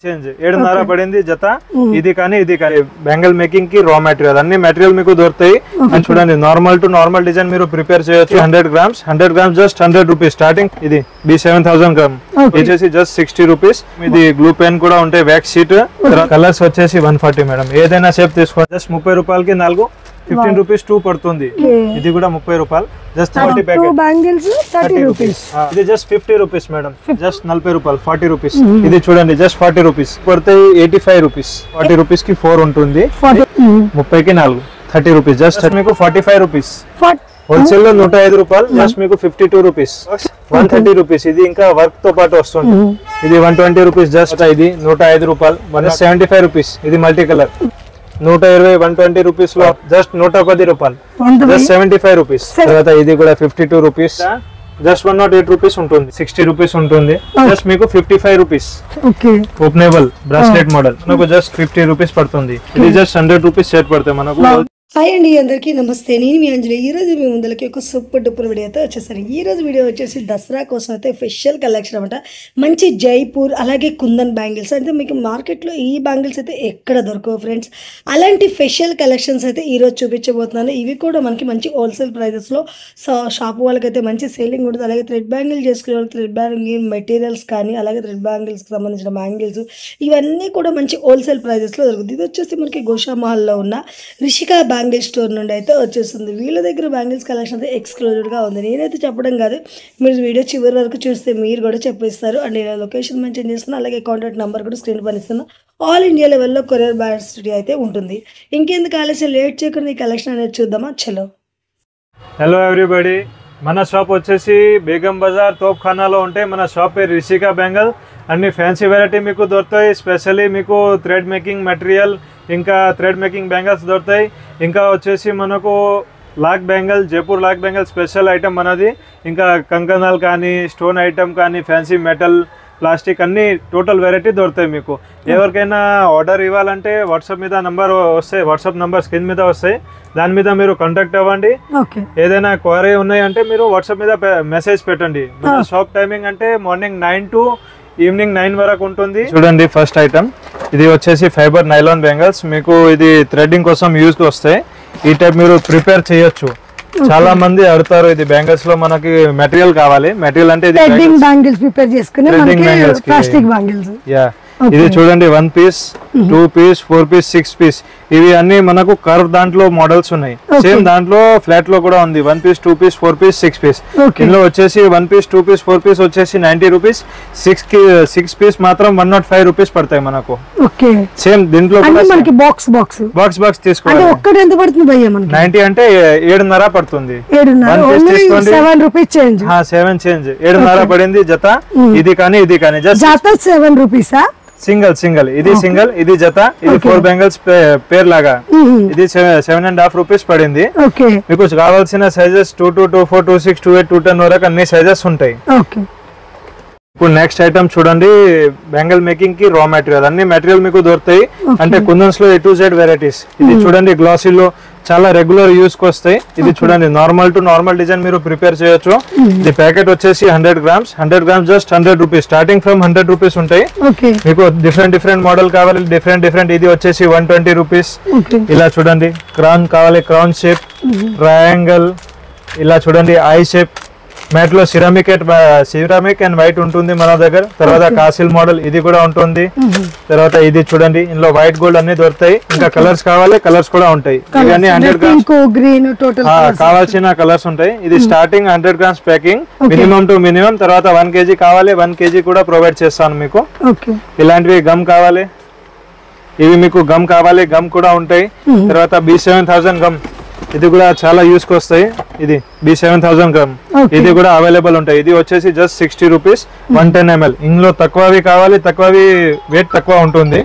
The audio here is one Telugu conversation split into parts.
చేంజ్ 7.5 పడింది జత. ఇది కానీ బ్యాంగిల్ మేకింగ్ కి రా మెటీరియల్ అన్ని మెటీరియల్ మీకు దొరుకుతాయి. అని చూడండి నార్మల్ టు నార్మల్ డిజైన్ మీరు ప్రిపేర్ చేయొచ్చు. 100 grams జస్ట్ 100 రూపీస్ స్టార్టింగ్. ఇది B7000 గ్రామ్ వచ్చేసి జస్ట్ 60 రూపీస్. ఇది గ్లూ పెన్ కూడా ఉంటాయి, వ్యాక్స్ షీట్. కలర్స్ వచ్చేసి 140 మేడం. ఏదైనా షేప్ తీసుకోవాలి. జస్ట్ 30 రూపాయలకి 4, 15 రూపీస్ 2 పడుతుంది. ఇది కూడా 30 రూపాయలు జస్ట్ 40 ప్యాకెట్. Bangles 30 rupees. ఇది జస్ట్ 50 రూపీస్ మేడం. జస్ట్ 40 రూపాయలు 40 రూపీస్. ఇది చూడండి జస్ట్ 40 రూపీస్ పడతాయి. 85 రూపీస్. 40 రూపీస్ కి 4 ఉంటుంది. 30 కి 4 30 రూపీస్. జస్ట్ మీకు 45 రూపీస్. హోల్సేల్ లో 105 రూపాయలు. జస్ట్ మీకు 52 రూపీస్. 130 రూపీస్. ఇది ఇంకా వర్క్ తో పాటు వస్తుంది. ఇది 120 రూపీస్. జస్ట్ ఇది 105 రూపాయలు. 175 రూపీస్. ఇది మల్టీ కలర్ 120 120 రూపీస్ లో జస్ట్ 110 రూపాయలు. Just 75 rupees. తర్వాత ఇది కూడా 52 రూపీస్. జస్ట్ 108 రూపీస్ ఉంటుంది. 60 రూపీస్ ఉంటుంది. జస్ట్ మీకు 55 రూపీస్. ఓపెనబుల్ బ్రాస్లెట్ మోడల్ మనకు జస్ట్ 50 రూపీస్ పడుతుంది. ఇది జస్ట్ 100 రూపీస్ సెట్ పడతాయి మనకు. హాయ్ అండి, అందరికీ నమస్తే. నేను మీ అంజలి. ఈరోజు మీ ముందరికి ఒక సూపర్ డూపర్ వీడియో అయితే వచ్చేసాను. ఈరోజు వీడియో వచ్చేసి దసరా కోసం అయితే స్పెషల్ కలెక్షన్ అనమాట. మంచి జైపూర్ అలాగే కుందన్ బ్యాంగిల్స్ అంటే మీకు మార్కెట్లో ఈ బ్యాంగిల్స్ అయితే ఎక్కడ దొరకవు ఫ్రెండ్స్. అలాంటి స్పెషల్ కలెక్షన్స్ అయితే ఈరోజు చూపించబోతున్నాను. ఇవి కూడా మనకి మంచి హోల్సేల్ ప్రైజెస్లో షాప్ వాళ్ళకైతే మంచి సేలింగ్ ఉంటుంది. అలాగే థ్రెడ్ బ్యాంగిల్ చేసుకునే వాళ్ళకి థ్రెడ్ బ్యాంగిల్ మెటీరియల్స్ కానీ అలాగే థ్రెడ్ బ్యాంగిల్స్కి సంబంధించిన బ్యాంగిల్స్ ఇవన్నీ కూడా మంచి హోల్సేల్ ప్రైజెస్లో దొరుకుతుంది. ఇది వచ్చేసి మనకి గోషామహల్లో ఉన్న రిషికా బ్యాంగిల్ స్టోర్ నుండి అయితే వచ్చేస్తుంది. వీళ్ళ దగ్గర బ్యాంగిల్స్ కలెక్షన్ అయితే ఎక్స్క్లూజివ్గా ఉంది. నేనైతే చెప్పడం కాదు, మీరు వీడియో చివరి వరకు చూస్తే మీరు కూడా చెప్పిస్తారు. అండ్ నేను లొకేషన్ మెన్షన్ చేస్తున్నా, అలాగే కాంటాక్ట్ నెంబర్ కూడా స్క్రీన్ పైన ఇస్తున్నా. ఆల్ ఇండియా లెవెల్లో కొరియర్ బ్యాసిటీ అయితే ఉంటుంది. ఇంకెందుకు ఆలస్యం లేట్ చేయకుండా ఈ కలెక్షన్ అనేది చూద్దామా. చలో. హలో ఎవ్రీబడి, మన షాప్ వచ్చేసి బేగం బజార్ తోప్ఖానాలో ఉంటాయి. మన షాప్ పేరు రిషికా బ్యాంగిల్. అన్ని ఫ్యాన్సీ వెరైటీ మీకు దొరుకుతాయి. స్పెషల్లీ మీకు థ్రెడ్ మేకింగ్ మెటీరియల్ ఇంకా థ్రెడ్ మేకింగ్ బ్యాంగిల్స్ దొరుకుతాయి. ఇంకా వచ్చేసి మనకు lac bangle, Jaipur lac bangle special item మనది. ఇంకా కంకణాలు కానీ స్టోన్ ఐటమ్ కానీ ఫ్యాన్సీ మెటల్ ప్లాస్టిక్ అన్ని టోటల్ వెరైటీ దొరుకుతాయి మీకు. ఎవరికైనా ఆర్డర్ ఇవ్వాలంటే వాట్సాప్ మీద నంబర్ వస్తాయి, వాట్సాప్ నంబర్ స్క్రీన్ మీద వస్తాయి. దాని మీద మీరు కాంటాక్ట్ అవ్వండి. ఏదైనా క్వరీ ఉన్నాయంటే మీరు వాట్సాప్ మీద మెసేజ్ పెట్టండి. మన షాప్ టైమింగ్ అంటే మార్నింగ్ 9 to ఈవినింగ్ 9 వరకు ఉంటుంది. చూడండి ఫస్ట్ ఐటమ్ ఇది వచ్చేసి ఫైబర్ నైలాన్ బ్యాంగిల్స్. మీకు ఇది థ్రెడ్డింగ్ కోసం యూజ్ వస్తాయి. ఈ టైప్ మీరు ప్రిపేర్ చేయొచ్చు. చాలా మంది అడుగుతారు ఇది బ్యాంగిల్స్ లో మనకి మెటీరియల్ కావాలి. మెటీరియల్ అంటే ఇది చూడండి 1 పీస్ 2 పీస్ 4 పీస్ 6 పీస్ ఇవి అన్ని మనకు కర్వ్ దాంట్లో మోడల్స్ ఉన్నాయి. సేమ్ దాంట్లో ఫ్లాట్ లో కూడా ఉంది. 1 పీస్ 2 పీస్ 4 పీస్ 6 పీస్. ఇందులో వచ్చేసి 1 పీస్ 2 పీస్ 4 పీస్ వచ్చేసి 90 రూపీస్. 6 పీస్ మాత్రం 105 రూపీస్ పడతాయి మనకు. సేమ్ దీంట్లో బాక్స్ తీసుకోవాలి. 90 అంటే 7.5 పడుతుంది. 7 చేంజ్ 7.5 పడింది జత. ఇది కానీ జస్ట్ 7 రూపీస్. సింగిల్ ఇది సింగిల్, ఇది జత. ఇది 4 బ్యాంగిల్స్ పేర్ లాగా. ఇది 7.5 రూపీస్ పడింది. మీకు కావాల్సిన సైజెస్ 22, 24, 26, 28, 210 వరకు అన్ని సైజెస్ ఉంటాయి. ఇప్పుడు నెక్స్ట్ ఐటమ్ చూడండి, బ్యాంగిల్ మేకింగ్ కి రా మెటీరియల్ అన్ని మెటీరియల్ మీకు దొరుకుతాయి. అంటే కుందన్స్ లో A to Z వెరైటీస్. ఇది చూడండి గ్లాసీలో చాలా రెగ్యులర్ యూస్ కి వస్తాయి. ఇది చూడండి నార్మల్ టు నార్మల్ డిజైన్ మీరు ప్రిపేర్ చేయొచ్చు. ఇది ప్యాకెట్ వచ్చేసి 100 grams just 100 rupees. Starting from 100 rupees ఉంటాయి. మీకు డిఫరెంట్ మోడల్ కావాలి, డిఫరెంట్. ఇది వచ్చేసి 120 రూపీస్. ఇలా చూడండి క్రౌన్ కావాలి, క్రౌన్ షేప్, ట్రయాంగిల్. ఇలా చూడండి ఐ షేప్. మ్యాట్ లో సిరామిక్ అండ్ వైట్ ఉంటుంది మన దగ్గర. తర్వాత కాసిల్ మోడల్ ఇది కూడా ఉంటుంది. తర్వాత ఇది చూడండి ఇందులో వైట్ గోల్డ్ అన్ని దొరుకుతాయి. ఇంకా కలర్స్ కావాలి, కలర్స్ కూడా ఉంటాయి. ఇవన్నీ 100 grams కావాల్సిన కలర్స్ ఉంటాయి. ఇది starting 100 grams packing minimum to minimum. తర్వాత 1 kg కావాలి, 1 kg కూడా ప్రొవైడ్ చేస్తాను మీకు. ఇలాంటివి గమ్ కావాలి, ఇవి మీకు గమ్ కావాలి, గమ్ కూడా ఉంటాయి. తర్వాత B7000 గమ్ ఇది కూడా చాలా యూస్ కి వస్తాయి. ఇది B7000 గ్రామ్ ఇది కూడా అవైలబుల్ ఉంటాయి. ఇది వచ్చేసి జస్ట్ 60 రూపీస్ 110 ml. ఇందులో తక్కువవి కావాలి, తక్కువవి వెయిట్ తక్కువ ఉంటుంది.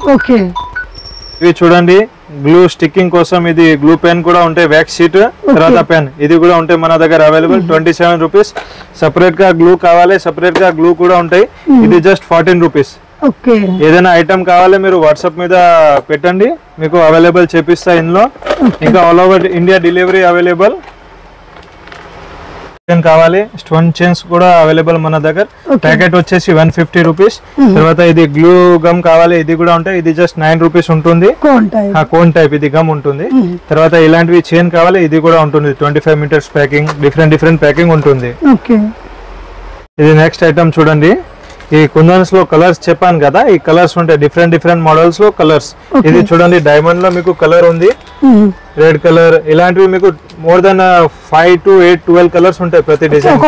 ఇవి చూడండి గ్లూ స్టిక్కింగ్ కోసం ఇది గ్లూ పెన్ కూడా ఉంటాయి, వ్యాక్స్ షీట్. తర్వాత పెన్ ఇది కూడా ఉంటాయి మన దగ్గర అవైలబుల్. 27 రూపీస్. సపరేట్ గా గ్లూ కావాలి, సపరేట్ గా గ్లూ కూడా ఉంటాయి. ఇది జస్ట్ 14 రూపీస్. ఏదైనా ఐటమ్ కావాలి మీరు వాట్సాప్ మీద పెట్టండి, మీకు అవైలబుల్ చేపిస్తా ఇందులో. ఇంకా all over India delivery available. కావాలి స్టోన్ చైన్స్ కూడా అవైలబుల్ మన దగ్గర. ప్యాకెట్ వచ్చేసి 150 రూపీస్. తర్వాత ఇది గ్లూ గమ్ కావాలి, ఇది కూడా ఉంటాయి. ఇది జస్ట్ 9 రూపీస్ ఉంటుంది, కోన్ టైప్ ఇది గమ్ ఉంటుంది. తర్వాత ఇలాంటివి చైన్ కావాలి, ఇది కూడా ఉంటుంది. 25 మీటర్స్ ప్యాకింగ్, డిఫరెంట్ ప్యాకింగ్ ఉంటుంది. ఇది నెక్స్ట్ ఐటమ్ చూడండి. ఈ కుందన్స్ లో కలర్స్ చెప్పాను కదా, ఈ కలర్స్ ఉంటాయి డిఫరెంట్ మోడల్స్ లో కలర్స్. ఇది చూడండి డైమండ్ లో మీకు కలర్ ఉంది, రెడ్ కలర్. ఇలాంటివి మీకు మోర్ దెన్ 5 to 8 12 కలర్స్ ఉంటాయి ప్రతి డిజైన్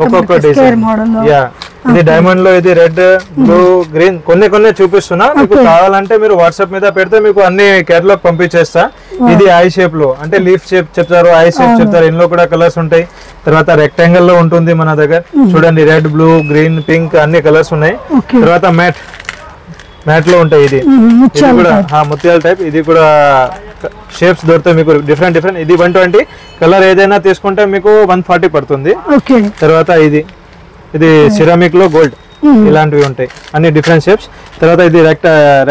ఒక్కొక్క డిజైన్. యా ఇది డైమండ్ లో ఇది రెడ్ బ్లూ గ్రీన్ కొన్ని చూపిస్తున్నా. మీకు కావాలంటే మీరు వాట్సాప్ మీద పెడితే మీకు అన్ని కేటలాగ్ పంపించేస్తా. ఇది ఐ షేప్ లో అంటే లీఫ్ షేప్ చెప్తారు, ఐ షేప్ చెప్తారు. ఇందులో కూడా కలర్స్ ఉంటాయి. తర్వాత రెక్టాంగిల్ లో ఉంటుంది మన దగ్గర. చూడండి రెడ్ బ్లూ గ్రీన్ పింక్ అన్ని కలర్స్ ఉన్నాయి. తర్వాత మ్యాట్ లో ఉంటాయి. ఇది కూడా ముత్యాల టైప్. ఇది కూడా షేప్స్ దొరుకుతాయి మీకు డిఫరెంట్. ఇది 120 కలర్ ఏదైనా తీసుకుంటే మీకు 140 పడుతుంది. తర్వాత ఇది సిరామిక్ లో గోల్డ్ ఇలాంటివి ఉంటాయి, అన్ని డిఫరెంట్ షేప్స్. తర్వాత ఇది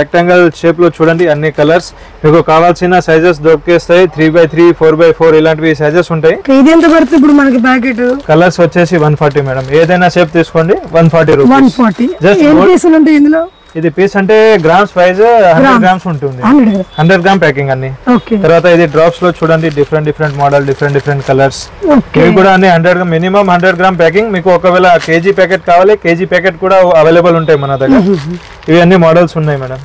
రెక్టాంగిల్ షేప్ లో చూడండి అన్ని కలర్స్. మీకు కావాల్సిన సైజెస్ దొరికేస్తాయి. 3x3 4x4 ఇలాంటివి సైజెస్ ఉంటాయి. ఇది ఎంత పడుతుంది ఇప్పుడు మనకి ప్యాకెట్? కలర్స్ వచ్చేసి 140 మేడం. ఏదైనా షేప్ తీసుకోండి 140 రూపీస్. ఇది పీస్ అంటే గ్రామ్స్ ప్రైస్ 100 గ్రామ్స్ ఉంటుంది. 100 గ్రామ్ ప్యాకింగ్ అన్ని. తర్వాత ఇది డ్రాప్స్ లో చూడండి డిఫరెంట్ మోడల్, డిఫరెంట్ కలర్స్. ఇవి కూడా అన్ని 100 మినిమం 100 గ్రామ్ ప్యాకింగ్. మీకు ఒకవేళ కేజీ ప్యాకెట్ కావాలి, కేజీ ప్యాకెట్ కూడా అవైలబుల్ ఉంటాయి మన దగ్గర. ఇవి అన్ని మోడల్స్ ఉన్నాయి మేడం.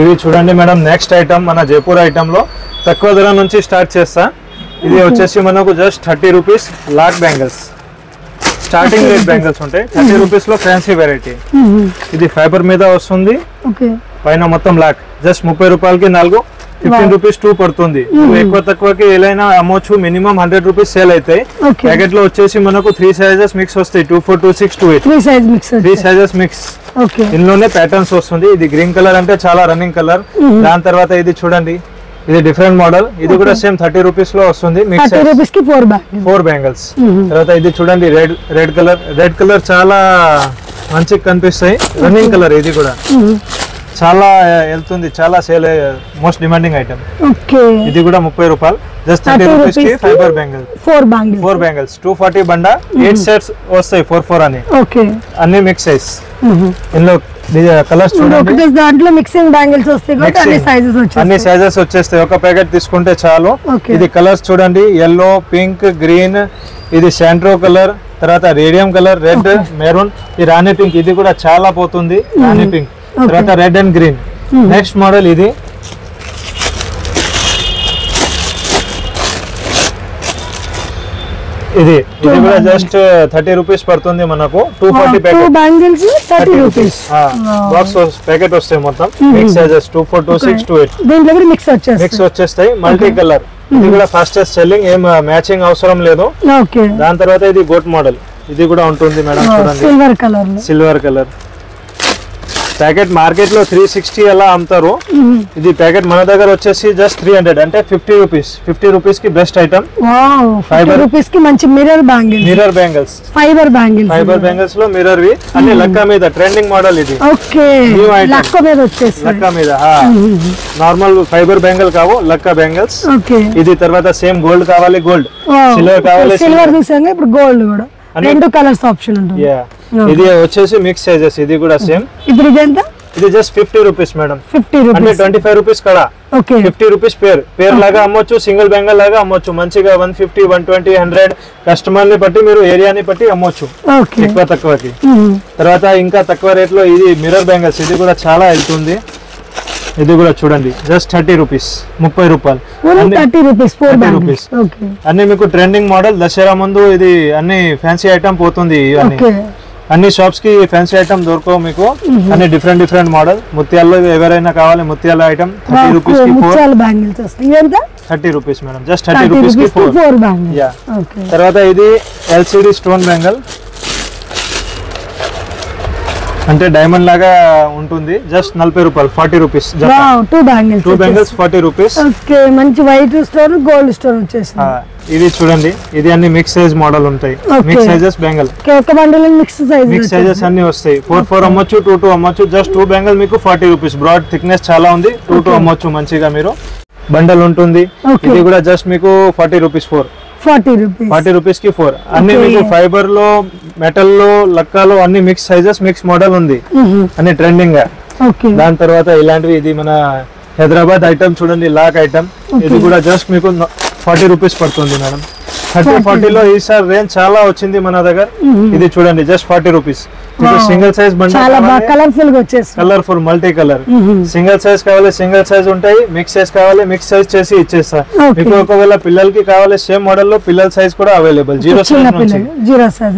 ఇవి చూడండి మేడం నెక్స్ట్ ఐటమ్ మన జైపూర్ ఐటమ్ లో తక్కువ ధర నుంచి స్టార్ట్ చేస్తా. ఇది వచ్చేసి మనకు just 30 rupees lac bangles. Starting rate bangles ఉంటాయి 30 రూపీస్ లో ఫ్యాన్సీ వెరైటీ. ఇది ఫైబర్ మీద వస్తుంది, పైన మొత్తం లాక్. జస్ట్ 30 రూపాయలకి 4, 15 రూపీస్ 2 పడుతుంది. ఎక్కువ తక్కువకి ఏదైనా అమ్మొచ్చు. మినిమం 100 రూపీస్ సేల్ అవుతాయి. ప్యాకెట్ లో వచ్చేసి మనకు 3 సైజెస్ మిక్స్ వస్తాయి. 2, 4, 2, 6, 2, 8 3 సైజెస్ మిక్స్. ఇందులోనే ప్యాటర్న్స్ వస్తుంది. ఇది గ్రీన్ కలర్ అంటే చాలా రన్నింగ్ కలర్. దాని తర్వాత ఇది చూడండి, ఇది డిఫరెంట్ మోడల్. ఇది కూడా సేమ్ 30 రూపీస్ లో వస్తుంది. 4 బ్యాంగిల్స్. తర్వాత ఇది చూడండి రెడ్ కలర్ చాలా మంచిగా కనిపిస్తాయి. Running colour. ఇది కూడా చాలా వెళ్తుంది, చాలా సేల్, మోస్ట్ డిమాండింగ్ ఐటమ్. ఇది కూడా 30 రూపాయలు. జస్ట్ 30 రూపీస్ కి ఫైబర్ బ్యాంగిల్ 4 బ్యాంగిల్స్ 240 బండా 8 సెట్స్ వస్తాయి 4 అని. అన్ని మిక్స్ సైజ్. ఇందులో కలర్స్ చూడండి, దాంట్లో మిక్సింగ్ బ్యాంగిల్స్ వస్తాయి, అన్ని సైజెస్ వచ్చేస్తాయి. ఒక ప్యాకెట్ తీసుకుంటే చాలు. ఇది కలర్స్ చూడండి, yellow, పింక్, గ్రీన్. ఇది శాంట్రో కలర్, తర్వాత రేడియం కలర్, రెడ్, మెరూన్. ఈ రాణి పింక్ ఇది కూడా చాలా పోతుంది. రాణి పింక్, తర్వాత red and green. Next model ఇది కూడా జస్ట్ 30 రూపీస్ పడుతుంది మనకు. 240 packet bangles 30 rupees. Box packet వస్తాయి మొత్తం. మిక్స్ సైజెస్ 2, 4, 2, 6, 2, 8 దీంట్లో కూడా మిక్స్ వచ్చేస్తాయి. Multi colour. ఇది కూడా ఫాస్టెస్ట్ సెల్లింగ్, ఏం మ్యాచింగ్ అవసరం లేదు. దాని తర్వాత ఇది గోట్ మోడల్. ఇది కూడా ఉంటుంది మేడం. చూడండి సిల్వర్ కలర్. ప్యాకెట్ మార్కెట్ లో 360 అలా అమ్ముతారు. ఇది ప్యాకెట్ మన దగ్గర వచ్చేసి జస్ట్ 300 అంటే 50 రూపీస్. 50 రూపీస్ కి బెస్ట్ ఐటమ్. ఫైబర్ రూపీస్ కి మంచి మిర్రర్ బ్యాంగిల్స్ ఫైబర్ బ్యాంగిల్స్ లో మిర్రర్ వి అన్ని లక్క మీద ట్రెండింగ్ మోడల్. ఇది లక్క మీద నార్మల్ ఫైబర్ బ్యాంగిల్ కావు, లక్క బ్యాంగిల్స్. ఇది తర్వాత సేమ్ గోల్డ్ కావాలి గోల్డ్, సిల్వర్ కావాలి సిల్వర్. చూసాం ఇప్పుడు గోల్డ్ కూడా 2 కలర్స్ ఆప్షన్ ఉంటుంది. ఇది వచ్చేసి మిక్స్ సైజెస్. ఇది కూడా సేమ్. ఇప్పుడు ఇది ఎంత? ఇది జస్ట్ 50 రూపీస్ మేడం. 50 రూపీస్ అంటే 25 రూపీస్ కడా. 50 రూపీస్ పేర్ లాగా అమ్మొచ్చు, సింగిల్ బ్యాంగిల్ లాగా అమ్మొచ్చు. మంచిగా 150, 120, 100 కస్టమర్ ని బట్టి మీరు ఏరియాని బట్టి అమ్మొచ్చు ఎక్కువ తక్కువకి. తర్వాత ఇంకా తక్కువ రేట్ లో ఇది మిర్రర్ బ్యాంగిల్స్. ఇది కూడా చాలా వెళ్తుంది. ఇది కూడా చూడండి జస్ట్ 30 రూపీస్, 30 రూపాయలు. 30 రూపీస్. అన్ని మీకు ట్రెండింగ్ మోడల్. దసరా ముందు ఇది అన్ని ఫ్యాన్సీ ఐటమ్ పోతుంది. అన్ని షాప్స్ కి ఫ్యాన్సీ ఐటమ్ దొరకవు మీకు. అన్ని డిఫరెంట్ మోడల్. ముత్యాల్లో ఎవరైనా కావాలి ముత్యాల ఐటమ్ 30 రూపీస్ కి 30 రూపీస్ మేడం. జస్ట్ 30 రూపీస్ కి 4. తర్వాత ఇది ఎల్సిడి స్టోన్ బ్యాంగిల్ అంటే డైమండ్ లాగా ఉంటుంది. జస్ట్ 40 రూపాయలు, 40 రూపీస్. 2 bangles 40 rupees. మంచి వైట్ స్టోన్, గోల్డ్ స్టోన్ వచ్చేసింది. ఇది చూడండి, ఇది అన్ని మిక్స్ సైజ్ మోడల్ ఉంటాయి. మిక్స్ సైజెస్ బ్యాంగిల్, ఒక బండిల్ మిక్స్ సైజెస్ అన్ని వస్తాయి. 4 అమ్మొచ్చు, 2 అమ్మొచ్చు. జస్ట్ 2 బ్యాంగిల్ మీకు 40 రూపీస్. బ్రాడ్ థిక్నెస్ చాలా ఉంది. 2 అమ్మొచ్చు మంచిగా. మీరు బండల్ ఉంటుంది. ఇది కూడా జస్ట్ మీకు 40 రూపీస్. 40 రూపీస్ కి 4 అన్ని మీకు ఫైబర్ లో మెటల్ లో లక్కాలో అన్ని మిక్స్ సైజెస్ మిక్స్ మోడల్ ఉంది అన్ని ట్రెండింగ్ గా దాని తర్వాత ఇలాంటివి ఇది మన హైదరాబాద్ ఐటమ్ చూడండి లాక్ ఐటమ్ ఇది కూడా జస్ట్ మీకు 40 రూపీస్ పడుతుంది మేడం 30-40 లో ఈసారి రేంజ్ చాలా వచ్చింది మన దగ్గర ఇది చూడండి just 40 rupees single size colourful multi colour single size కావాలి సింగిల్ సైజ్ ఉంటాయి మిక్స్ సైజ్ కావాలి మిక్స్ సైజ్ చేసి ఇచ్చేస్తా మీకు ఒకవేళ పిల్లలకి కావాలి సేమ్ మోడల్ లో పిల్లల సైజ్ కూడా అవైలబుల్ 0 సైజ్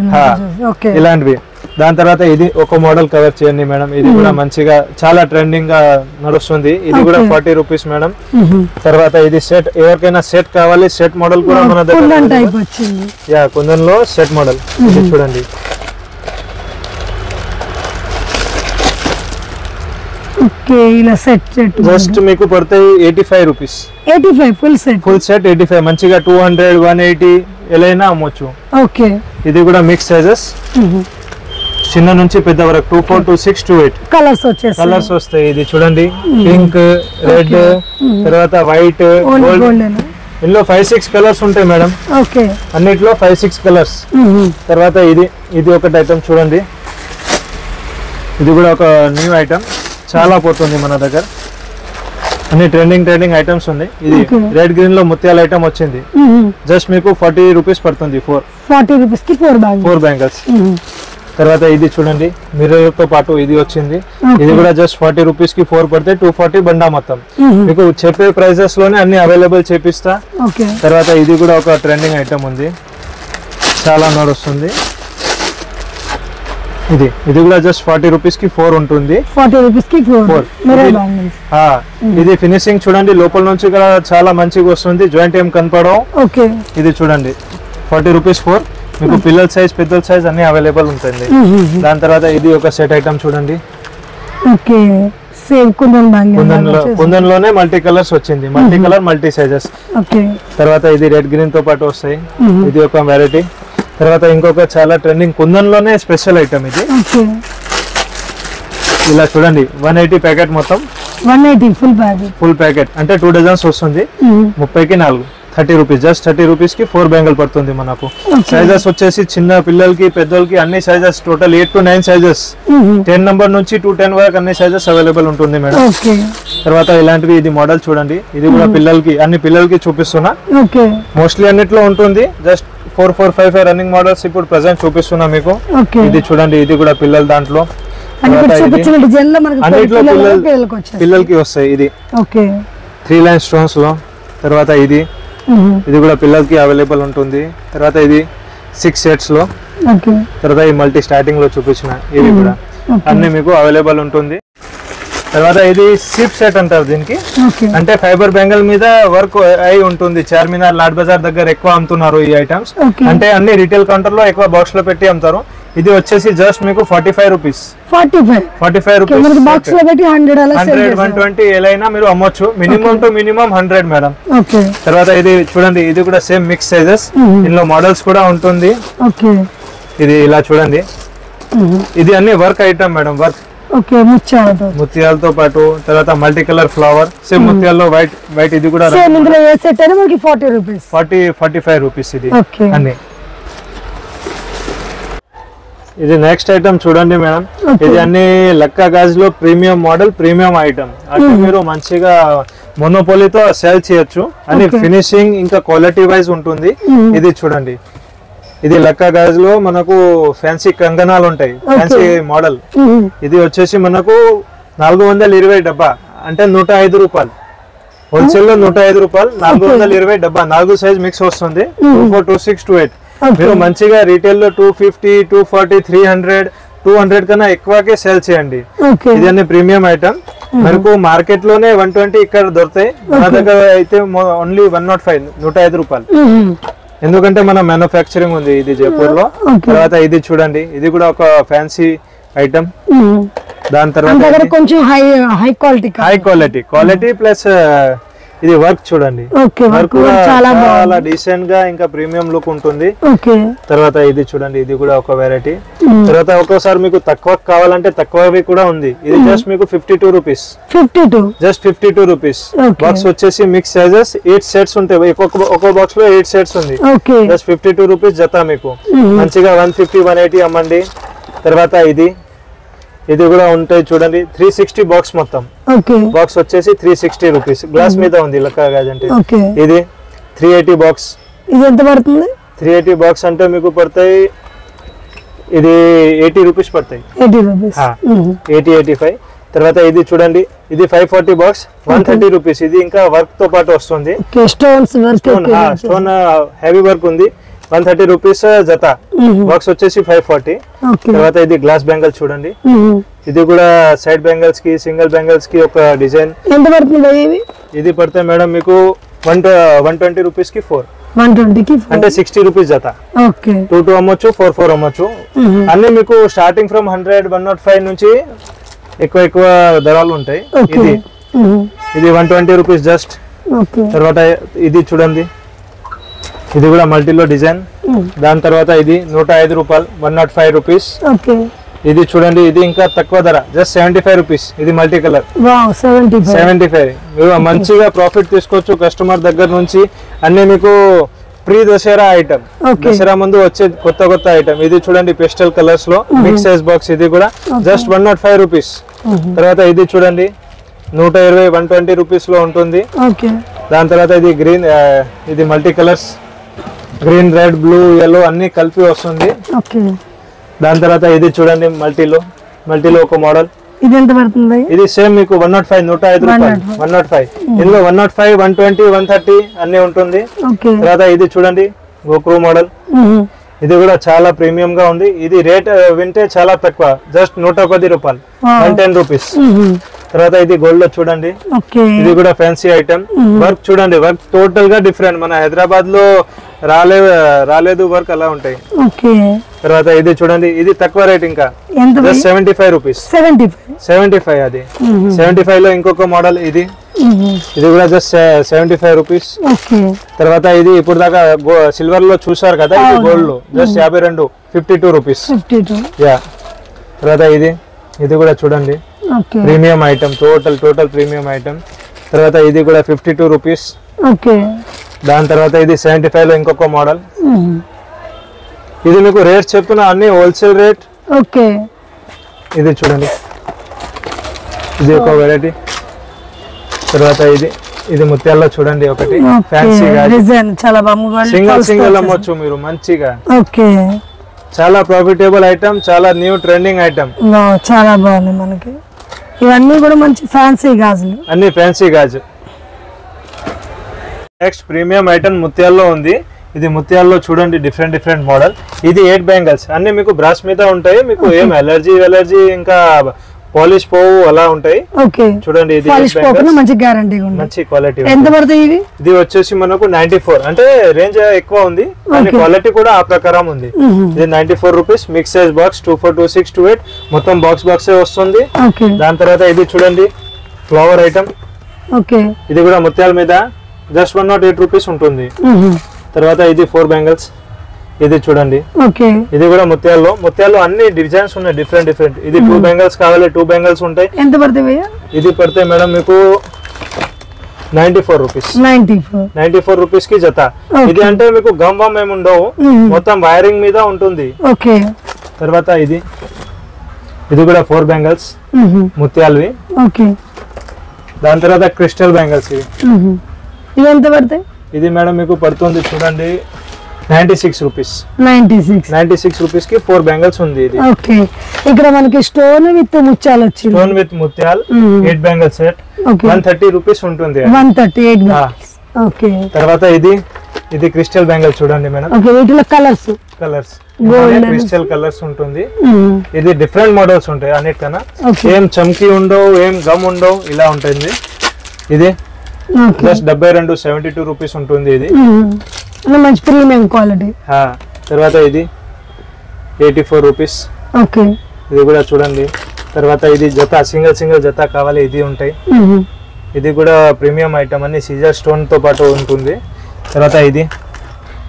ఇలాంటివి దాని తర్వాత ఇది ఒక మోడల్ కవర్ చేయండి మేడం ఇది కూడా మంచిగా చాలా ట్రెండింగ్ గా నడుస్తుంది ఇది కూడా 40 రూపీస్ మేడం తర్వాత ఇది సెట్ ఎవరికైనా సెట్ కావాలి సెట్ మోడల్ కూడా మన దగ్గర కుందన్ లో సెట్ మోడల్ ఇది చూడండి జస్ట్ మీకు పడతాయి 85 రూపీస్ ఫుల్ సెట్ 85 మంచిగా 200 180 ఎలా అయినా అమ్మొచ్చు ఇది కూడా మిక్స్ సైజెస్ చిన్న నుంచి పెద్ద వరకు 24 26 28 కలర్స్ వస్తాయి ఇది చూడండి పింక్ రెడ్ తర్వాత వైట్ గోల్డ్ ఇందులో 5-6 కలర్స్ ఉంటాయి మేడం అన్నిట్లో 5-6 కలర్స్ తర్వాత ఇది ఒకటి ఐటమ్ చూడండి ఇది కూడా ఒక న్యూ ఐటమ్ చాలా పోతుంది మన దగ్గర అన్ని ట్రెండింగ్ ఐటమ్స్ ఉన్నాయి ఇది రెడ్ గ్రీన్ లో ముత్యాల ఐటమ్ వచ్చింది జస్ట్ మీకు 40 రూపీస్ పడుతుంది 40 రూపీస్ కి 4 బ్యాంగిల్స్ తర్వాత ఇది చూడండి మిర్రర్ తో పాటు ఇది వచ్చింది ఇది కూడా జస్ట్ 40 రూపీస్ కి 4 పడితే 240 బండా మొత్తం మీకు చెప్పే ప్రైజెస్ లోనే అన్ని అవైలబుల్ చేపిస్తా తర్వాత ఇది కూడా ఒక ట్రెండింగ్ ఐటమ్ ఉంది చాలా నడుస్తుంది ఇది కూడా జస్ట్ 40 రూపీస్ కి 4 ఉంటుంది 40 రూపీస్ కి 4 ఇది ఫినిషింగ్ చూడండి లోపల నుంచి కూడా చాలా మంచిగా వస్తుంది జాయింట్ ఏం కనపడవు ఇది చూడండి 40 రూపీస్ 4 మీకు పిల్లల సైజ్ పెద్దల సైజ్ అన్ని అవైలబుల్ ఉంటుంది దాని తర్వాత ఇది ఒక సెట్ ఐటమ్ చూడండి కుందన్ లోనే మల్టీ కలర్స్ వచ్చింది మల్టీ కలర్ మల్టీ సైజెస్ తర్వాత ఇది రెడ్ గ్రీన్ తో పాటు వస్తాయి ఇది ఒక వెరైటీ తర్వాత ఇంకొక చాలా ట్రెండింగ్ కుందన్ లోనే స్పెషల్ ఐటమ్ ఇది ఇలా చూడండి 180 ప్యాకెట్ మొత్తం 180 ఫుల్ ప్యాకెట్ అంటే 2 డజన్స్ వస్తుంది 30 కి 4 30 రూపీస్ జస్ట్ 30 రూపీస్ కి 4 బ్యాంగిల్ పడుతుంది మనకు సైజెస్ వచ్చేసి చిన్న పిల్లలకి పెద్దలకి అన్ని sizes total 8 to 9 sizes 10 number నుంచి 2 10 వరకు అన్ని సైజెస్ అవైలబుల్ ఉంటుంది మేడం తర్వాత ఇలాంటివి ఇది మోడల్ చూడండి ఇది కూడా పిల్లలకి అన్ని పిల్లలకి చూపిస్తున్నా మోస్ట్లీ అన్నిట్లో ఉంటుంది జస్ట్ 4-4-5 రన్నింగ్ మోడల్స్ ఇప్పుడు ప్రెసెంట్ చూపిస్తున్నా మీకు ఇది చూడండి ఇది కూడా పిల్లల దాంట్లో అన్నిట్లో పిల్లలకి వస్తాయి ఇది 3 లైన్ స్టోన్స్ లో తర్వాత ఇది కూడా పిల్లలకి అవైలబుల్ ఉంటుంది తర్వాత ఇది 6 సెట్స్ లో తర్వాత ఈ మల్టీ స్టార్టింగ్ లో చూపించిన ఇది కూడా అన్ని మీకు అవైలబుల్ ఉంటుంది తర్వాత ఇది సిప్ సెట్ అంటారు దీనికి అంటే ఫైబర్ బ్యాంగిల్ మీద వర్క్ అయి ఉంటుంది చార్మినార్ లాడ్ బజార్ దగ్గర ఎక్కువ అమ్ముతున్నారు ఈ ఐటమ్స్ అంటే అన్ని రీటైల్ కౌంటర్ లో ఎక్కువ బాక్స్ లో పెట్టి అమ్ముతారు ఇది వచ్చేసి జస్ట్ మీకు 45 రూపీస్ 45 రూపీస్ బాక్స్ లో పెట్టి 100 120 ఎలా మీరు అమ్మొచ్చు మినిమం టు మినిమం 100 మేడం తర్వాత ఇది చూడండి ఇది కూడా సేమ్ మిక్స్ సైజెస్ ఇందులో మోడల్స్ కూడా ఉంటుంది ఇది ఇలా చూడండి ఇది అన్ని వర్క్ ఐటమ్ మేడం వర్క్ ముత్యాలతో పాటు తర్వాత మల్టీ కలర్ ఫ్లవర్ సేమ్ ముత్యాల్లో వైట్ ఇది కూడా 45 రూపీస్ ఇది అన్ని ఇది నెక్స్ట్ ఐటమ్ చూడండి మేడం ఇది అన్ని లక్కా గాజులో ప్రీమియం మోడల్ ప్రీమియం ఐటమ్ అంటే మీరు మంచిగా మోనోపోలీతో సేల్ చేయొచ్చు అని ఫినిషింగ్ ఇంకా క్వాలిటీ వైజ్ ఉంటుంది ఇది చూడండి ఇది లక్కా గాజులో మనకు ఫ్యాన్సీ కంగనాలు ఉంటాయి ఫ్యాన్సీ మోడల్ ఇది వచ్చేసి మనకు 420 డబ్బా అంటే 105 రూపాయలు హోల్సేల్ లో 105 రూపాయలు 420 డబ్బా 4 సైజ్ మిక్స్ వస్తుంది 24 26 28 మీరు మంచిగా రీటైల్ లో 250 240 300 200 కన్నా ఎక్కువకే సేల్ చేయండి ఇది అన్ని ప్రీమియం ఐటమ్ మనకు మార్కెట్ లోనే 120 ఇక్కడ దొరుకుతాయి మన దగ్గర అయితే ఓన్లీ 105 రూపాయలు ఎందుకంటే మన మ్యానుఫ్యాక్చరింగ్ ఉంది ఇది జైపూర్ లో తర్వాత ఇది చూడండి ఇది కూడా ఒక ఫ్యాన్సీ ఐటమ్ దాని తర్వాత కొంచెం హై క్వాలిటీ ప్లస్ ఇది వర్క్ చూడండి, వర్క్ చాలా డీసెంట్ గా ఇంకా ప్రీమియం లుక్ ఉంటుంది. తర్వాత ఇది చూడండి, ఇది కూడా ఒక వెరైటీ. తర్వాత ఒక్కోసారి మీకు తక్కువ కావాలంటే తక్కువవి కూడా ఉంది. ఇది జస్ట్ మీకు 52 రూపీస్, జస్ట్ 52 రూపీస్. బాక్స్ వచ్చేసి మిక్స్ సైజెస్ 8 సెట్స్ ఉంటాయి, ఒక్కో బాక్స్ లో 8 సెట్స్ ఉంది. జస్ట్ 52 రూపీస్ జత మీకు మంచిగా 150 180 అమ్మండి. తర్వాత ఇది కూడా ఉంటాయి చూడండి, 360 బాక్స్ మొత్తం. బాక్స్ వచ్చేసి 360 రూపీస్, గ్లాస్ మీద ఉంది లెక్క కాదంటే. ఇది 380 బాక్స్. ఇది ఎంత పడుతుంది? 380 బాక్స్ అంటే మీకు పడతాయి, ఇది 80 రూపీస్ పడతాయి, 80-85. తర్వాత ఇది చూడండి, ఇది 540 బాక్స్ 130 రూపీస్. ఇది ఇంకా వర్క్ తో పాటు వస్తుంది, స్టోన్ హెవీ వర్క్ ఉంది. 130 రూపీస్ జత, బాక్స్ వచ్చేసి 540. తర్వాత ఇది గ్లాస్ బ్యాంగిల్ చూడండి, ఇది కూడా సైడ్ బ్యాంగిల్స్ కి సింగిల్ బ్యాంగిల్స్ కి ఒక డిజైన్. ఎంత పడుతుంది? ఇది పడతాయి మేడం మీకు 120 రూపీస్ కి 4, 120 అంటే 60 రూపీస్ జత. 2 అమ్మొచ్చు, 4 అమ్మొచ్చు. అన్ని మీకు స్టార్టింగ్ ఫ్రమ్ 100 105 నుంచి ఎక్కువ ధరలు ఉంటాయి. ఇది 120 రూపీస్ జస్ట్. తర్వాత ఇది చూడండి, ఇది కూడా మల్టీలో డిజైన్. దాని తర్వాత ఇది 105 రూపాయలు, 105 రూపీస్. ఇది చూడండి, ఇది ఇంకా తక్కువ ధర, జస్ట్ 75 రూపీస్. ఇది మల్టీ కలర్ 75. మీరు మంచిగా ప్రాఫిట్ తీసుకోవచ్చు కస్టమర్ దగ్గర నుంచి. అన్ని మీకు ప్రీ దసరా ఐటమ్, దసరా ముందు వచ్చే కొత్త ఐటమ్. ఇది చూడండి పేస్టల్ కలర్స్ లో మిక్స్ సైజ్ బాక్స్, ఇది కూడా జస్ట్ 105 రూపీస్. తర్వాత ఇది చూడండి 120 120 రూపీస్ లో ఉంటుంది. దాని తర్వాత ఇది గ్రీన్, ఇది multi colours, green red blue yellow అన్ని కలిపి వస్తుంది. దాని తర్వాత ఇది చూడండి మల్టీలో ఒక మోడల్. ఇది ఎంత పడుతుంది? ఇది సేమ్ మీకు 105 రూపాయలు, 105. ఇందులో 105 120 130 అన్ని ఉంటుంది. తర్వాత ఇది చూడండి గోక్రూ మోడల్, ఇది కూడా చాలా ప్రీమియం గా ఉంది. ఇది రేట్ వింటే చాలా తక్కువ, జస్ట్ 110 రూపాయలు, 110 రూపీస్. తర్వాత ఇది గోల్డ్ లో చూడండి, ఇది కూడా ఫ్యాన్సీ ఐటమ్. వర్క్ చూడండి, వర్క్ టోటల్ గా డిఫరెంట్, మన హైదరాబాద్ లో రాలేదు వర్క్ అలా ఉంటాయి. తర్వాత ఇది చూడండి, ఇది తక్కువ రేట్, ఇంకా 75 రూపీస్, 75. అది 75 లో ఇంకొక మోడల్, ఇది కూడా జస్ట్ 75 రూపీస్. తర్వాత ఇది ఇప్పుడు దాకా సిల్వర్ లో చూసారు కదా, ఇది గోల్డ్ లో జస్ట్ 52 52 రూపీస్. తర్వాత ఇది కూడా చూడండి premium item, total premium item. తర్వాత ఇది కూడా 52 రూపీస్. దాని తర్వాత ఇది 75 లో ఇంకొక మోడల్. ఇది మీకు రేట్ చెప్తున్నా, అన్ని హోల్సేల్ రేట్. ఇది చూడండి, ఇది ఒక వెరైటీ. తర్వాత ఇది ముత్యాల్లో చూడండి ఒకటి ఫ్యాన్సీ సింగిల్ అమ్మొచ్చు మీరు మంచిగా. చాలా ప్రాఫిటబుల్ ఐటమ్, చాలా న్యూ ట్రెండింగ్ ఐటమ్, చాలా బాగుంది. మనకి ఇవన్నీ కూడా మంచి ఫ్యాన్సీ గాజులు, అన్ని ఫ్యాన్సీ గాజు. నెక్స్ట్ ప్రీమియం ఐటమ్ ముత్యాల్లో ఉంది. ఇది ముత్యాల్లో చూడండి డిఫరెంట్ మోడల్. ఇది 8 బ్యాంగిల్స్, అన్ని మీకు బ్రాస్ మీద ఉంటాయి. మీకు ఏం ఎలర్జీ ఇంకా పాలిష్ పోవు అలా ఉంటాయి. చూడండి ఇది మంచి గ్యారంటీ, మంచి క్వాలిటీ. ఎంత పడుతుంది? ఇది వచ్చేసి మనకు 94, అంటే రేంజ్ ఎక్కువ ఉంది కానీ క్వాలిటీ కూడా ఆ ప్రకారం ఉంది. ఇది 94 రూపీస్. మిక్స్ సైజ్ బాక్స్ 24 26 28 మొత్తం బాక్స్ వస్తుంది. దాని తర్వాత ఇది చూడండి ఫ్లవర్ ఐటమ్, ఇది కూడా ముత్యాల మీద జస్ట్ 108 రూపీస్ ఉంటుంది. తర్వాత ఇది 4 బ్యాంగిల్స్, ఇది చూడండి, ఇది కూడా ముత్యాల్లో అన్ని డిజైన్స్ ఉన్నాయి డిఫరెంట్. ఇది 2 బ్యాంగిల్స్ కావాలి, 2 బ్యాంగిల్స్ ఉంటాయి. ఎంత పడుతుంది? ఇది పడితే మేడం మీకు 94 రూపీస్, 94 రూపీస్ కి జత. ఇది అంటే మీకు గమ్ ఏమి ఉండవు, మొత్తం వైరింగ్ మీద ఉంటుంది. తర్వాత ఇది కూడా 4 బ్యాంగిల్స్ ముత్యాలవి. దాని తర్వాత క్రిస్టల్ బ్యాంగిల్స్, ఇది ఎంత పడతాయి? ఇది మేడం మీకు పడుతుంది చూడండి 96 రూపీస్, 96 రూపీస్ కి 4 బ్యాంగిల్స్ ఉంది. ఇది ఇక్కడ మనకి స్టోన్ విత్ ముత్యాలు వచ్చింది, stone with Mutyal 8 bangle set 130 rupees ఉంటుంది. 138 బ్యాంగిల్స్. తర్వాత ఇది క్రిస్టల్ బ్యాంగిల్ చూడండి మేడం, వీటిలో కలర్స్ క్రిస్టల్ కలర్స్ ఉంటుంది. ఇది డిఫరెంట్ మోడల్స్ ఉంటాయి అన్నిటికన్నా, ఏం చమ్కీ ఉండవు, ఏం గమ్ ఉండవు, ఇలా ఉంటుంది. ఇది జస్ట్ 72 72 రూపీస్ ఉంటుంది. ఇది మంచి ప్రీమియం క్వాలిటీ. తర్వాత ఇది 84 రూపీస్. ఇది కూడా చూడండి. తర్వాత ఇది జత సింగిల్ జత కావాలి, ఇది ఉంటాయి. ఇది కూడా ప్రీమియం ఐటమ్ అన్ని సీజర్ స్టోన్ తో పాటు ఉంటుంది. తర్వాత ఇది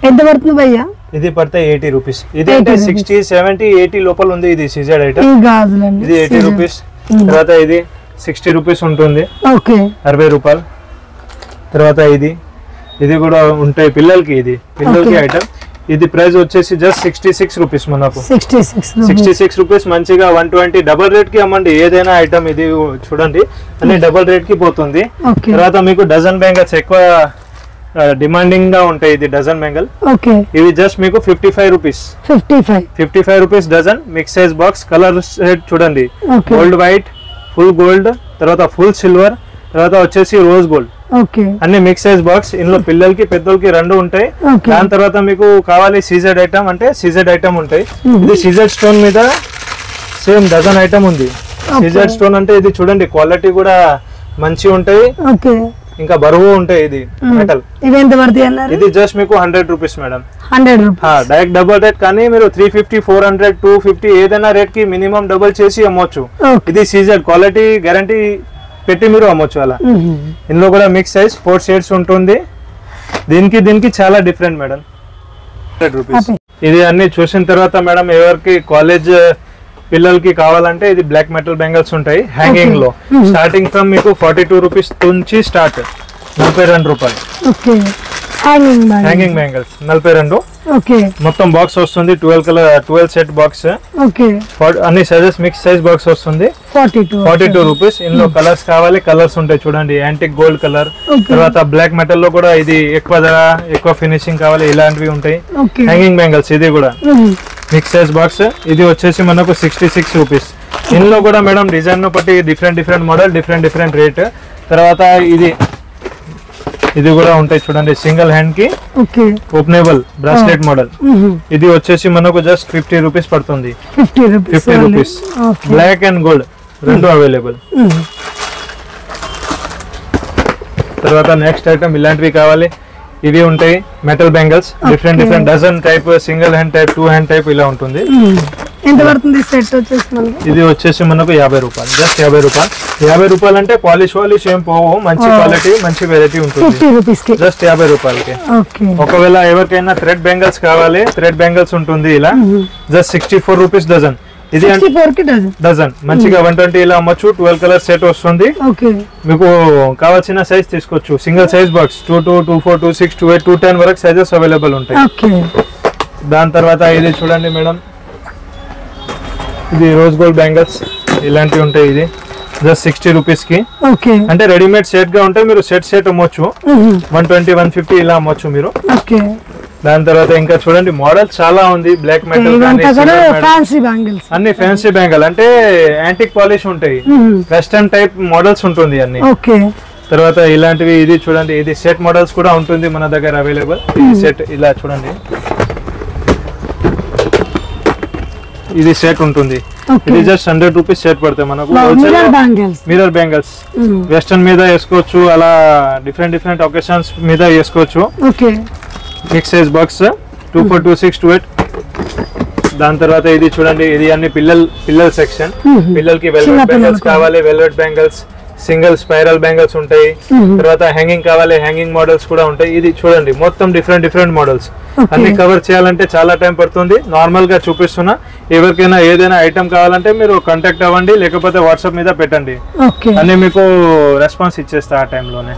ఎంత పడుతుంది భయ్యా? ఇది పడతాయి 80 రూపీస్. ఇది అంటే 60, 70, 80 లోపల ఉంది. ఇది సీజర్ ఐటమ్, ఇది 80 రూపీస్. తర్వాత ఇది 60 రూపీస్ ఉంటుంది, 60 రూపాయలు. తర్వాత ఇది కూడా ఉంటాయి పిల్లలకి, ఇది పిల్లలకి ఐటమ్. ఇది ప్రైస్ వచ్చేసి జస్ట్ 66 రూపీస్ మనకు. 66 రూపీస్ మంచిగా 120 డబల్ రేట్ కి అమ్మండి ఏదైనా ఐటమ్. ఇది చూడండి అన్ని డబల్ రేట్ కి పోతుంది. తర్వాత మీకు డజన్ బ్యాంగిల్స్ ఎక్కువ డిమాండింగ్ గా ఉంటాయి. ఇది డజన్ బ్యాంగిల్, ఇవి జస్ట్ మీకు 55 rupees. 55 rupees dozen. Mix size box. Colour set చూడండి, గోల్డ్ వైట్, ఫుల్ గోల్డ్, తర్వాత ఫుల్ సిల్వర్, తర్వాత వచ్చేసి రోజ్ గోల్డ్, అన్ని మిక్స్ సైజ్ బాక్స్. ఇందులో పిల్లలకి పెద్దలకి రెండు ఉంటాయి. దాని తర్వాత మీకు కావాలి సీజెడ్ ఐటమ్ అంటే సీజెడ్ ఐటమ్ ఉంటాయి. ఇది సీజెడ్ స్టోన్ మీద సేమ్ డజన్ ఐటమ్ ఉంది. సీజెడ్ స్టోన్ అంటే ఇది చూడండి క్వాలిటీ కూడా మంచి ఉంటాయి, ఇంకా బరువు ఉంటాయి. ఇది మెటల్. ఇది జస్ట్ మీకు 100 rupees madam. Direct double rate, కానీ మీరు 350, 400, 250 ఏదైనా రేట్ కి మినిమం డబుల్ చేసి అమ్మొచ్చు. ఇది సీజెడ్ క్వాలిటీ గ్యారంటీ పెట్టి మీరు అమ్మొచ్చు అలా. ఇందులో కూడా మిక్స్ సైజ్ 4 షేడ్స్ ఉంటుంది. దీనికి చాలా డిఫరెంట్ మేడం. 100 రూపీస్. ఇది అన్ని చూసిన తర్వాత మేడం ఎవరికి కాలేజ్ పిల్లలకి కావాలంటే ఇది బ్లాక్ మెటల్ బ్యాంగిల్స్ ఉంటాయి హ్యాంగింగ్ లో. స్టార్టింగ్ ఫ్రమ్ మీకు 42 రూపీస్ నుంచి స్టార్ట్, 42 రూపాయలు. Hanging bangles 42. మొత్తం బాక్స్ వస్తుంది 12 సెట్ బాక్స్. అన్ని సైజెస్ మిక్స్ సైజ్ బాక్స్ వస్తుంది. 42 రూపీస్. ఇందులో కలర్స్ కావాలి, కలర్స్ ఉంటాయి చూడండి. యాంటిక్ గోల్డ్ కలర్, తర్వాత బ్లాక్ మెటల్ లో కూడా ఇది ఎక్కువ ధర, ఎక్కువ ఫినిషింగ్ కావాలి, ఇలాంటివి ఉంటాయి. హ్యాంగింగ్ బ్యాంగిల్స్ ఇది కూడా మిక్స్ సైజ్ బాక్స్. ఇది వచ్చేసి మనకు 66 రూపీస్. ఇందులో కూడా మేడం డిజైన్ ను బట్టి డిఫరెంట్ మోడల్, డిఫరెంట్ రేట్. తర్వాత ఇది కూడా ఉంటాయి చూడండి, సింగిల్ హ్యాండ్ కి ఓపెనబుల్ బ్రాస్లెట్ మోడల్. ఇది వచ్చేసి మనకు జస్ట్ 50 రూపీస్ పడుతుంది. 50 రూపీస్. బ్లాక్ అండ్ గోల్డ్ రెండు అవైలబుల్. తర్వాత నెక్స్ట్ ఐటమ్ ఇలాంటివి కావాలి, ఇవి ఉంటాయి metal bangles. Different dozen type, single hand type, 2 hand type ఇలా ఉంటుంది. ఎంత పడుతుంది సెట్ వచ్చేసి మనకు? ఇది వచ్చేసి మనకు 50 రూపాయలు. జస్ట్ 50 రూపాయలు. 50 రూపాయలు అంటే పాలిష్ ఏం పోవు, మంచి క్వాలిటీ, మంచి వెరైటీ ఉంటుంది. జస్ట్ 50 రూపాయలకి. ఒకవేళ ఎవరికైనా థ్రెడ్ బ్యాంగిల్స్ కావాలి, థ్రెడ్ బ్యాంగిల్స్ ఉంటుంది ఇలా. Just 64 rupees dozen. ఇది డజన్ మంచిగా 120 ఇలా అమ్మచ్చు. 12 కలర్ సెట్ వస్తుంది. మీకు కావాల్సిన సైజ్ తీసుకోవచ్చు. సింగిల్ సైజ్ బాక్స్ 22, 24, 26, 28, 210 వరకు సైజెస్ అవైలబుల్ ఉంటాయి. దాని తర్వాత ఇది చూడండి మేడం, ఇది రోజ్ గోల్డ్ బ్యాంగిల్స్ ఇలాంటివి ఉంటాయి. ఇది జస్ట్ 60 రూపీస్ కి. అంటే రెడీమేడ్ సెట్ గా ఉంటాయి, మీరు సెట్ అమ్మొచ్చు. 120, 150 ఇలా అమ్మొచ్చు మీరు. దాని తర్వాత ఇంకా చూడండి మోడల్ చాలా ఉంది. బ్లాక్ మెటల్ అన్ని ఫ్యాన్సీ బ్యాంగిల్ అంటే యాంటిక్ పాలిష్ ఉంటాయి, వెస్టర్న్ టైప్ మోడల్స్ ఉంటుంది అన్ని. తర్వాత ఇలాంటివి ఇది చూడండి, ఇది సెట్ మోడల్స్ కూడా ఉంటుంది మన దగ్గర అవైలబుల్. ఇది సెట్ ఇలా చూడండి, ఇది సెట్ ఉంటుంది. ఇది జస్ట్ 100 రూపీస్ సెట్ పడతాయి మనకు. మిర్రర్ బ్యాంగిల్స్ వెస్టర్న్ మీద వేసుకోవచ్చు, అలా డిఫరెంట్ ఒకేషన్స్ మీద వేసుకోవచ్చు. Mix size box 24, 26, 28. దాని తర్వాత ఇది చూడండి, ఇది అన్ని పిల్లల సెక్షన్. పిల్లలకి వెల్వెట్ బ్యాంగిల్స్ కావాలి, velvet bangles, single spiral bangles ఉంటాయి. తర్వాత హ్యాంగింగ్ కావాలి, హ్యాంగింగ్ మోడల్స్ కూడా ఉంటాయి. ఇది చూడండి మొత్తం డిఫరెంట్ మోడల్స్. అన్ని కవర్ చేయాలంటే చాలా టైం పడుతుంది. నార్మల్ గా చూపిస్తున్నా. ఎవరికైనా ఏదైనా ఐటమ్ కావాలంటే మీరు కాంటాక్ట్ అవ్వండి, లేకపోతే వాట్సాప్ మీద పెట్టండి, అన్ని మీకు రెస్పాన్స్ ఇచ్చేస్తా ఆ టైంలోనే.